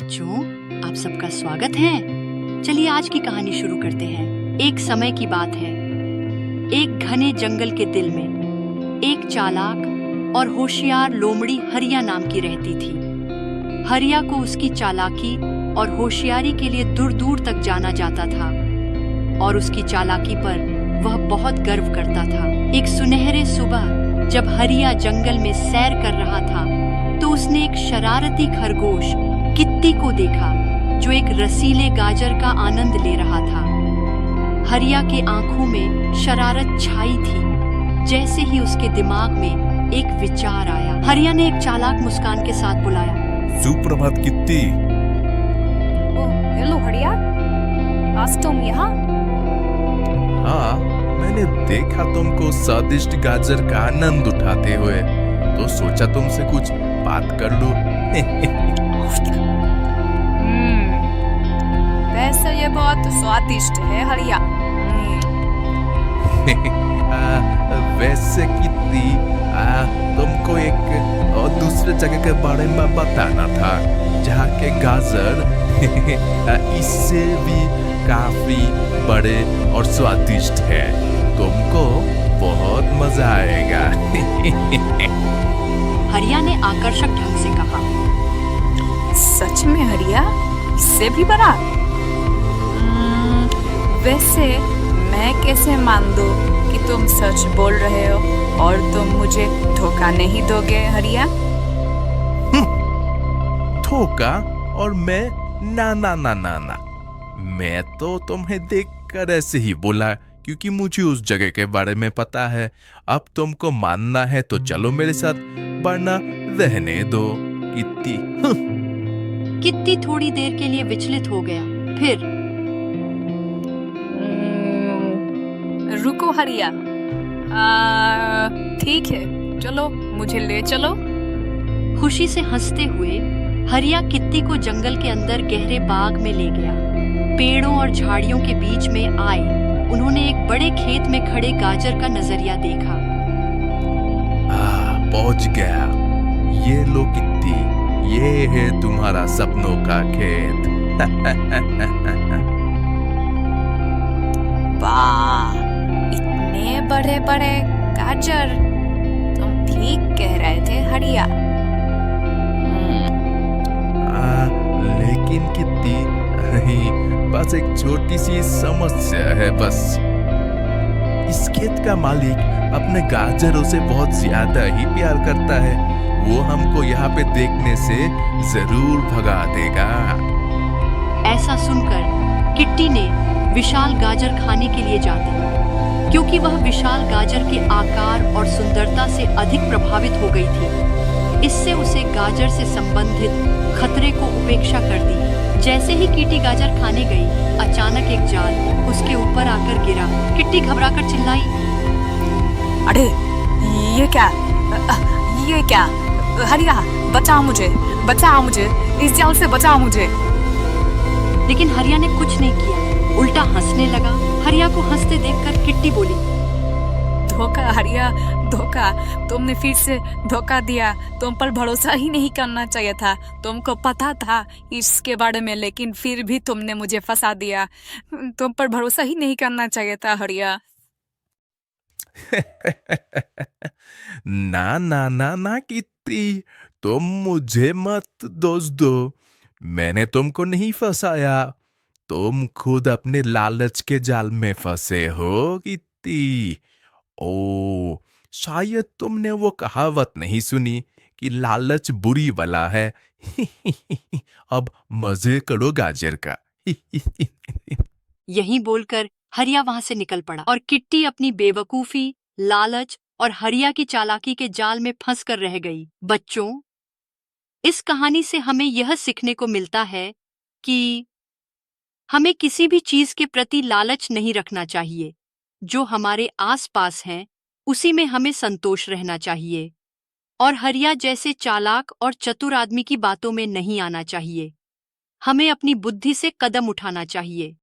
बच्चों, आप सबका स्वागत है। चलिए आज की कहानी शुरू करते हैं। एक समय की बात है। एक घने जंगल के दिल में एक चालाक और होशियार लोमड़ी हरिया नाम की रहती थी। हरिया को उसकी चालाकी और होशियारी के लिए दूर दूर तक जाना जाता था और उसकी चालाकी पर वह बहुत गर्व करता था। एक सुनहरे सुबह जब हरिया जंगल में सैर कर रहा था तो उसने एक शरारती खरगोश कित्ती को देखा जो एक रसीले गाजर का आनंद ले रहा था। हरिया के आंखों में शरारत छाई थी। जैसे ही उसके दिमाग में एक विचार आया, हरिया ने एक चालाक मुस्कान के साथ बुलाया, सुप्रभात कित्ती। ओह, हेलो हरिया, आज तुम यहाँ? हाँ, मैंने देखा तुमको स्वादिष्ट गाजर का आनंद उठाते हुए, तो सोचा तुमसे कुछ बात कर लूं। वैसे ये बहुत स्वादिष्ट है हरिया। वैसे कित्ती, तुमको एक और दूसरे जगह के बारे में बताना था जहाँ के गाजर इससे भी काफी बड़े और स्वादिष्ट है। तुमको बहुत मजा आएगा। हरिया ने आकर्षक ढंग से कहा। सच में हरिया, इससे भी बड़ा? वैसे मैं कैसे मान दूं कि तुम सच बोल रहे हो और तुम मुझे धोखा नहीं दोगे हरिया? धोखा? और मैं? ना ना ना ना ना, मैं तो तुम्हें देखकर ऐसे ही बोला क्योंकि मुझे उस जगह के बारे में पता है। अब तुमको मानना है तो चलो मेरे साथ, वरना रहने दो कित्ती। कित्ती थोड़ी देर के लिए विचलित हो गया। फिर रुको हरिया, ठीक है, चलो मुझे ले चलो। खुशी से हंसते हुए हरिया कित्ती को जंगल के अंदर गहरे बाग में ले गया। पेड़ों और झाड़ियों के बीच में आए उन्होंने एक बड़े खेत में खड़े गाजर का नजरिया देखा। पहुंच गया। ये लो कित्ती, ये है तुम्हारा सपनों का खेत। वाह, इतने बड़े बड़े गाजर! तुम ठीक कह रहे थे हरिया। लेकिन कित्ती, बस एक छोटी सी समस्या है। बस इस खेत का मालिक अपने गाजरों से बहुत ज्यादा ही प्यार करता है। वो हमको यहाँ पे देखने से जरूर भगा देगा। ऐसा सुनकर किट्टी ने विशाल गाजर खाने के लिए जा दी, क्योंकि वह विशाल गाजर के आकार और सुंदरता से अधिक प्रभावित हो गई थी। इससे उसे गाजर से संबंधित खतरे को उपेक्षा कर दी। जैसे ही किट्टी गाजर खाने गई, अचानक एक जाल उसके ऊपर आकर गिरा। किट्टी घबराकर चिल्लाई, अरे ये क्या? ये क्या? हरिया, बचाओ मुझे, बचाओ मुझे, इस जाल से बचाओ मुझे। लेकिन हरिया ने कुछ नहीं किया, उल्टा हंसने लगा। हरिया को हंसते देखकर किट्टी बोली, धोखा हरिया, धोखा! तुमने फिर से धोखा दिया। तुम पर भरोसा ही नहीं करना चाहिए था। तुमको पता था इसके बारे में, लेकिन फिर भी तुमने मुझे फंसा दिया। तुम पर भरोसा ही नहीं करना चाहिए था हरिया। ना ना ना ना कित्ती, तुम मुझे मत दोष दो। मैंने तुमको नहीं फंसाया। तुम खुद अपने लालच के जाल में फंसे हो कित्ती। ओ, शायद तुमने वो कहावत नहीं सुनी कि लालच बुरी बला है। अब मजे करो गाजर का। यही बोलकर हरिया वहां से निकल पड़ा और किट्टी अपनी बेवकूफी, लालच और हरिया की चालाकी के जाल में फंस कर रह गई। बच्चों, इस कहानी से हमें यह सीखने को मिलता है कि हमें किसी भी चीज के प्रति लालच नहीं रखना चाहिए। जो हमारे आसपास हैं, उसी में हमें संतोष रहना चाहिए और हरिया जैसे चालाक और चतुर आदमी की बातों में नहीं आना चाहिए। हमें अपनी बुद्धि से कदम उठाना चाहिए।